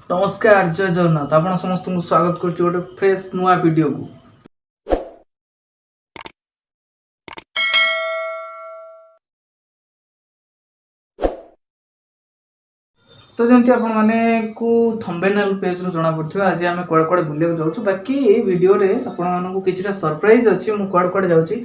नमस्कार जय जगन्नाथ आपण समस्त को स्वागत करछु गोटे फ्रेश नुआ वीडियो को। तो जमती आपण माने को थंबनेल पेज रो जना पड़थियो आज आमे कोड कोड बुलियो जाउछु बाकी ए वीडियो रे आपण मानन को किछटा सरप्राइज अछि मु कोड कोड जाउछि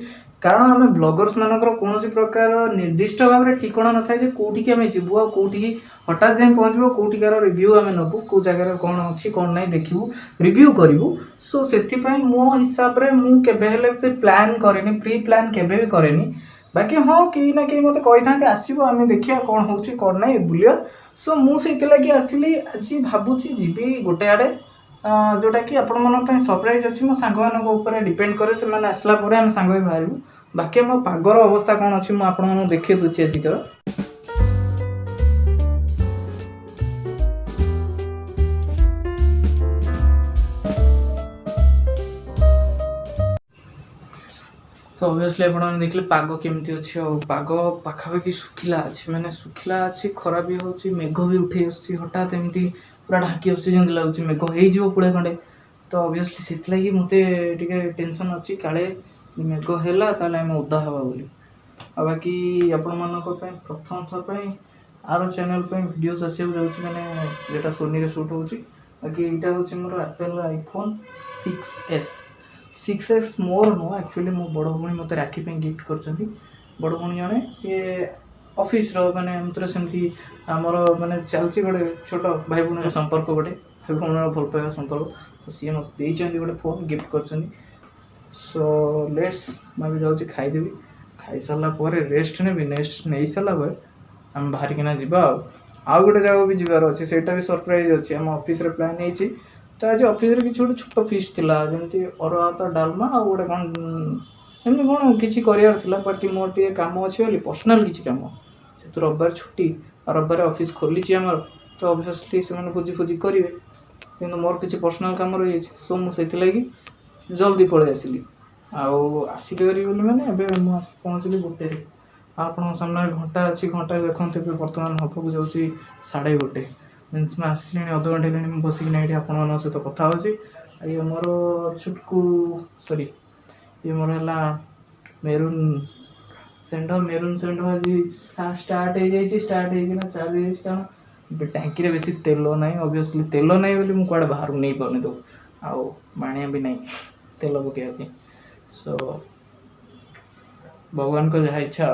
कारण आमे ब्लॉगर्स मानकर कोनोसी प्रकार निर्दिष्ट भाव रे ठिकाना न थाय जे कोठी के आमे जिबु आ कोठी की हठात जाय पहुंचबो कोठी कार रिव्यू आमे नबु को जगह रे कोन अछि कोन नै देखिबु रिव्यू करिवु सो सेति पय मो हिसाब रे मु केबे हेले प्लान करेनी प्री प्लान केबे भी करेनी बाकी हाँ कहीं ना कहीं मत कही आसो आम देखिया कौन हो ना बुलिया सो मुझे लगी आसली आज भावुची जीवी गोटे आड़े जोटा कि आपण मन सरप्राइज अच्छी मो सांग मान डिपेंड करे से आसला आम सांग बाहर बाकी मो पागर अवस्था कौन अच्छी मुझे देखी दूसरी आजिकर तो ऑब्वियसली आपने देखले पाग केमती अच्छे पाग पाखापाखि सुखिला अच्छे मैंने सुखिला अच्छे खरा भी हो मेघ भी उठे हठात एमती पूरा ढाकी आसुँच लगुच मेघ हो पुड़े खंडे तो ऑब्वियसली से लगी मत टेंशन अच्छी काले मेघ है ताम ओदा हवा बोली आ बाकी आपण मान प्रथम थर पर आर चैनल वीडियोस आसो मैंने सोनी रे शूट हो बाकी यहाँ हूँ मोर एप्पल आईफोन 6s मोर नो एक्चुअली मो बड़ भाई मत राखी गिफ्ट कर बड़ भाई जड़े सी ऑफिस रो माने मतलब सेमती आमर माने चलती गोटे छोट भाई भाई संपर्क गोटे भाई भाई भल पाइबा संपर्क तो सी मत गोटे फोन गिफ्ट कर सो लेट्स मैं भी जाऊँ खाईदेवी खाई सारा रेस्ट ने नेक्स्ट नहीं सारापर आम बाहर किना जावा आउ गोटे जगह भी जीवार अच्छे सेटा भी सरप्राइज अच्छी आम ऑफिस रे प्लान होती तो आज ऑफिस रे किसी गोटे छोट फीस्ट थिला जमती अरुआ भात डालमा आ गोटे कौन एमती कौन किसी करार बट मोर टे कम अच्छे बोली पर्सनाल किसी कम जेहतु रविवार छुट्टी और रविवार ऑफिस खोली आमर तो ऑब्वियसली से भोजी फोजी करेंगे कि मोर किसी पर्सनाल कम रही सो मुझे लगी जल्दी पलि आसली आसिक मैंने पहुँचली गोटे आप सामने घंटा अच्छी घंटा देखते बर्तमान हबक जाऊँ 1:30 मीन्स मैं आसली अध घंटे है बसिक ये आपण सहित कथा ये मोर छुटकू सॉरी ये मोर है मेरून सेंड आज स्टार्ट हो चार्ज कारण टैंकी रे बेसी तेल ना ऑब्वियसली तेल ना बोली मुझे कड़े बाहर नहीं पाने तो आउ बाणिया भी नहीं तेल पकड़ सो भगवान को जहाँ इच्छा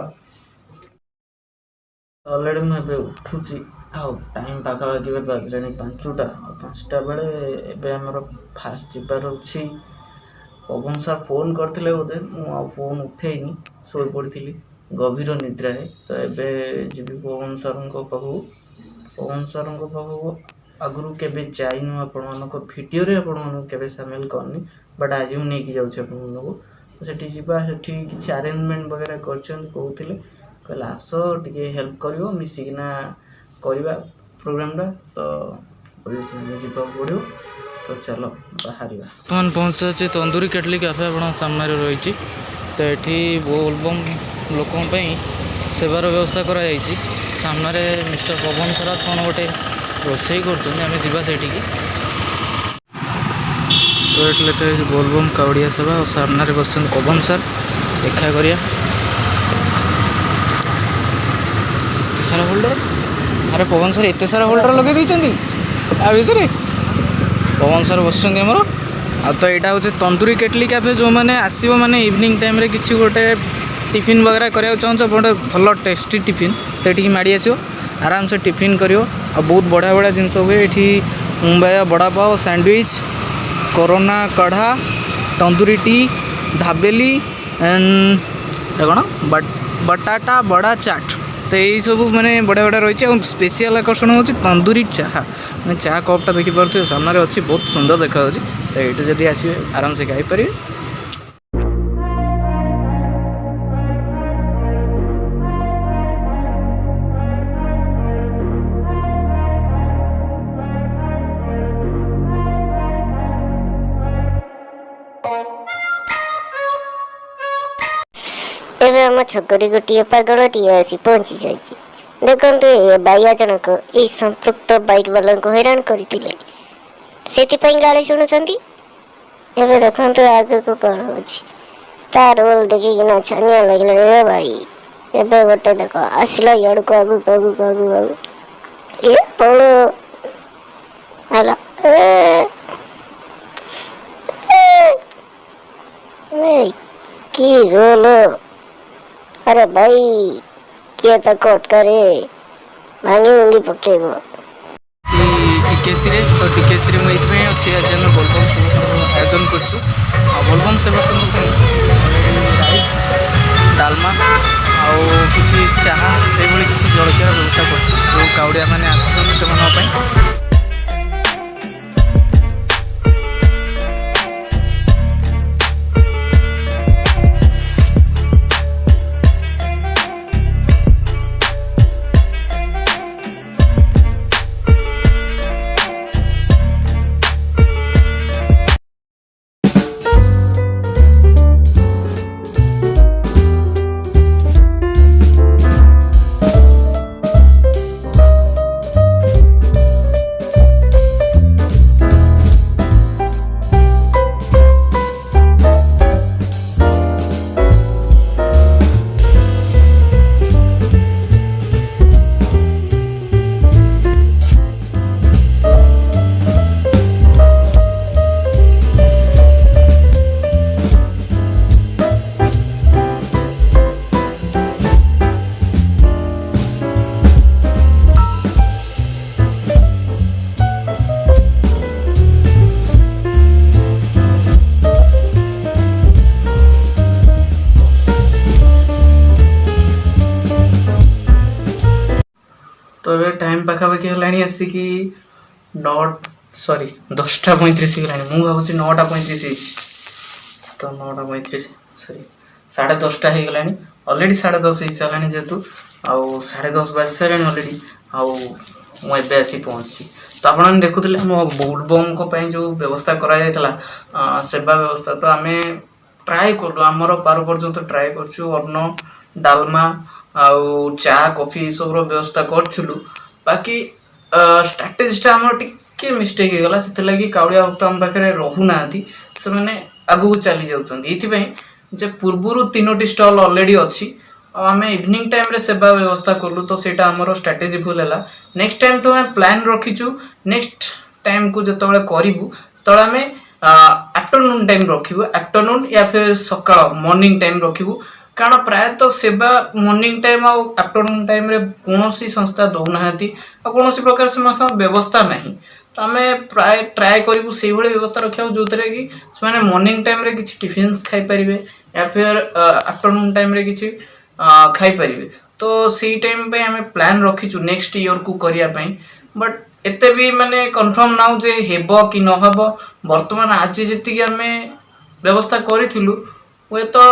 ऑलरेडी मुझे उठुची टाइम पाखापाखि बाजला 5टा बेले एवं आमर फास्ट जीवार अच्छी पवन सार फोन करते बोधे मुझे फोन उठेनी शो पड़ी गभीर निद्रा तो एवं जीवी पवन सार पाखक आगु केवे जाइनु आपण भिडियो आपण सामिल करनी बट आज मुझे नहीं जाऊँ तो सेठी जीवा सेठी किसी अरेंजमेंट वगैरह कहते कहले आस टे हेल्प कर मिसिकिना करवा प्रोग्रामटा तो जीवा पड़ो तो चलो बाहर बर्तमान पहुँचे तंदूरी केटली कैफे आप सामने रही तो ये बोलबम लोकों सेवार व्यवस्था कराई सामने मिस्टर पवन सराज कौन गोटे रोसई कर तो ये लिखा है बोलबम कावड़िया सेवा और सामने बस पवन सर देखा करिया सारा होल्डर अरे पवन सर एत सारा होल्डर लगे आ भर पवन सर बसुँच आमर आ तो यहाँ हूँ तंदूरी केटली कैफे जो मैंने आसो मैंने इवनिंग टाइम रे किसी गोटे टिफिन वगैरह कराया चाहूँ गोटे भल टेस्टी टिफिन तो ये माड़ी आसो आराम से टिफिन कर बहुत बढ़िया बढ़िया जिनस हुए ये मुंबई बड़ा पाव सैंडविच कोरोना कढ़ा तंदूरी टी धाबेली एंड कौन बटाटा बड़ा चाट तो यही सब मैंने बढ़िया बढ़िया रही है स्पेशल आकर्षण हूँ तंदूरी चाहा मैं चाह कपटा देखिपे सामने अच्छी बहुत सुंदर देखा तो ये जब आसवे आराम से खाईपर एवं आम छकरी गोटे पागलटी आसी पहुँची जाइए ଦେଖନ୍ତୁ ଏ ବାଇଆ ଜଣକ ଏଇ ସମ୍ପୃକ୍ତ ବାଇକ୍ ବାଲାଙ୍କୁ ହଇରାଣ କରିଥିଲେ, ସେଥିପାଇଁ ଗାଳି ଶୁଣୁଛନ୍ତି। ଏବେ ଦେଖନ୍ତୁ ଆଗକୁ କ'ଣ ହେଉଛି। ତା ରୋଲ ଦେଖିକିନା ଛାନିଆ ଲାଗିଲାଣି ରେ ଭାଇ। ଏବେ ଗୋଟେ ଦେଖ ଆସିଲା ଇଆଡ଼କୁ ଆଗକୁ ଆଗକୁ ଆଗକୁ ଆଗକୁ ଏ ପଳ ହେଲା କି ରୋଲ। अरे भाई किए ताको अटकारे भांगी भांगी पकेब टीकेसी तो टीकेसी में ये अच्छी आज आम बोलबम आयोजन करूँ। बोलबम सेवा राइस डालमा आउ किसी चाहा ये किसी जलखियार व्यवस्था कर काउड़िया मैंने आस। तो ये टाइम पाखापाखि है आसिक 10:35 है। मुझे भावुँ 9:35 तो 9:35 सॉरी 10:30 हो गला अलरेडी 10:30 हो सारा जेहेतु आउ 10:30 बाजि सारे अलरेडी मुझे आसी पहुँची। तो आप देखुले आम बोलबम जो व्यवस्था करा सेवा व्यवस्था तो आम ट्राए कलु आमर पार पर्यंत ट्राए करूँ अन्न डालमा आउ चा कॉफी सब व्यवस्था करूँ। बाकी स्ट्राटेजीटा आम टे मिस्टेक हो गला से लगी काउड़िया भक्त आम पाखे रोना से मैंने आगू चली जाए पूर्वर 3टी स्टॉल ऑलरेडी अच्छी आम इवनिंग टाइम रे सेवा व्यवस्था कलु तो सेटा आमर स्ट्राटेजी भूल है। नेक्स्ट टाइम तो आम प्लान रखीचु नेक्स्ट टाइम को जो करूँ तो आम आफ्टरनून टाइम रखू आफ्टरनून या फिर सकाळ मॉर्निंग टाइम रखू कारण प्रायतः सेवा मॉर्निंग टाइम आउ आफ्टरनून टाइम रे कौन संस्था दौना कौन प्रकार से व्यवस्था नहीं तो आम प्राय ट्राए करूँ से व्यवस्था रखा जो थे कि मॉर्निंग टाइम रे किसी टिफिन्स खाई पारे या फिर आफ्टरनून टाइम रे किसी खाई पारे तो सी टाइम पे आम प्लान रखीचु नेक्स्ट ईयर को करने बट एते भी माने कन्फर्म ना जे हेबो कि न हेबो वर्तमान आज जी आम व्यवस्था करूँ वे तो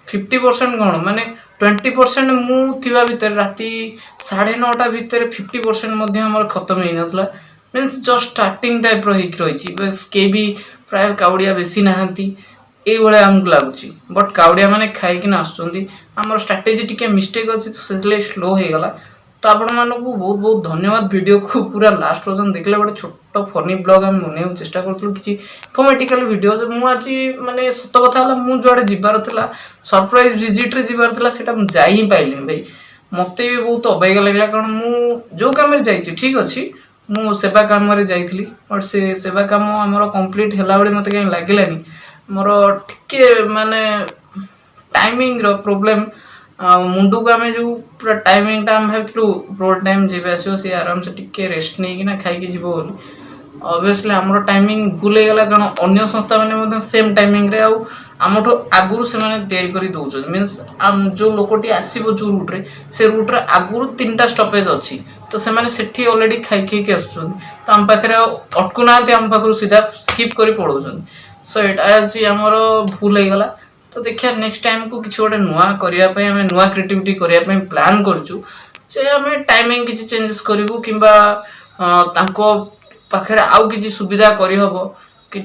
50% कौन माने 20% मु थिबा भितर राति 9:30 भितर 50% आमर खत्म हो नाला मीन्स जस्ट स्टार्टिंग टाइप रही बस के भी प्राय काउड़िया बेसी नहांती ये आमको लगुच बट काउड़िया मैंने खाई आसुँच आमर स्ट्राटेजी टी मिस्टेक अच्छी तो से स्लो हो गला। तो आपण मानक बहुत बहुत धन्यवाद वीडियो को पूरा लास्ट पर्यटन देखले गोटे छोट फनी ब्लॉग आम बन चेष्टा करूँ किसी इनफॉर्मेटिकल वीडियो मुझे माने सत कथा मुझे जुआड़े जीवार था सरप्राइज विजिट रे जीवार था से जा ही पाइलिनी भाई मत भी बहुत अबाग्या लगे कारण मुझे जो कम ठीक अच्छी मु सेवा कम जाइली बट से सेवा कम आमर कंप्लीट है मत कहीं लगलानी मोर टिके माने टाइमिंग रो प्रॉब्लम मुंडू को आम जो पूरा टाइमिंग आम भावु रोड टाइम जी आस आराम से टिके रेस्ट नहीं खाई जीव ऑब्वियसली आमर टाइमिंग भूल गला कारण अन्य संस्था मैंने सेम टाइमिंग रे आमठू आगुरी से तैयारी कर दौरान मीन्स जो लोकटी आसो जो रूट्रे से रूट्रे आगुरी 3टा स्टपेज अच्छी तो से ऑलरेडी खाई खाई आसुँच तो आम पाखे अटकुना आम पाखु सीधा स्किप कर पड़ाऊँ सो यहाँ आमर भूल हो गला। तो देखिए नेक्स्ट टाइम को किसी गोटे नुआ करने आम नुआ क्रिएटिविटी करने प्लान करूँ आम टाइमिंग किसी चेंजेस करूँ कि पाखे आउ किसी सुविधा करहब कि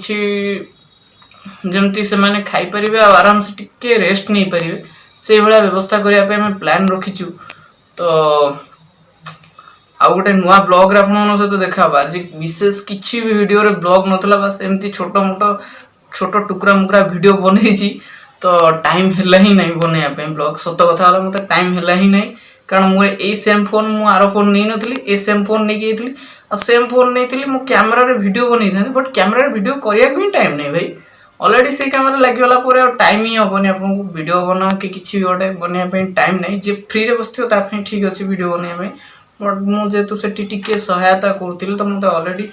जमती से माने खाई परिबे आराम से टिके रेस्ट नहीं पारे से भाया व्यवस्था करने प्लान रखीचु। तो आउ गोटे नुआ ब्लॉग रे आपन सहित देखा आज विशेष किसी भी वीडियो रे ब्लॉग नथला बस एमती छोट मोट छोट टुकरा मुकरा वीडियो बनेछि तो टाइम हैला ही नहीं बने पे ब्लॉग सत कथा होला मते टाइम हैला ही नहीं कारण मु ए सेम फोन मु आरो फोन नहीं नथली ए सेम फोन नहीं गेथली आ सेम फोन नहीं मु कैमरा रे वीडियो बनै था बट कैमरा रे वीडियो करिया भी टाइम नहीं भाई ऑलरेडी से कैमरा लागि गला पूरा टाइम ही होबनी आपन को वीडियो बना कि किछि भी ओटे बनिया पे टाइम नहीं जे फ्री रे बसथियो ता पे ठीक अछि वीडियो बनिया पे बट मु जे तो सेठी टिके सहायता करथिल तो मते ऑलरेडी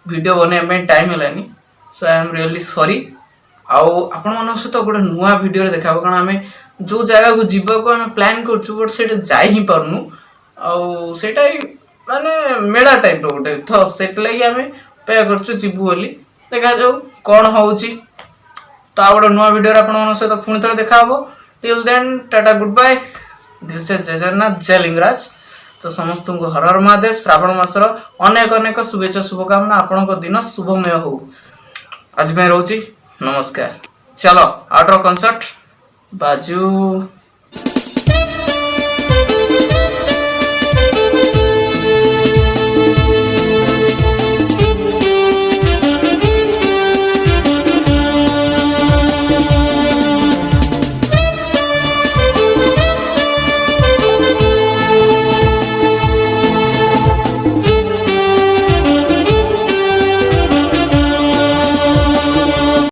वीडियो बनिया पे टाइम हलानी so I am really sorry आउ आपण मन सहित गोटे नुआ वीडियो रे देखाबो कारण आमे जो जगह को जीवा को आमे प्लान करछु बट सेटा जाई ही परनु आउ सेटा माने मेला टाइप रो गोटे तो सेट लागि आमे पे करछु जीवु बोली देखा जाऊ कौन होउची तो आ गोटे नुआ वीडियो रे आपण मन सहित पुणी थरे देखाबो till then tata good bye दिल से जय जगन्नाथ जय लिंगराज तो समस्त को हर हर महादेव श्रावण मासर अनेक अनेक शुभेच्छा शुभकामना आपण को दिन शुभमय हो आज मैं रोची नमस्कार चलो आउटर कंसर्ट बाजू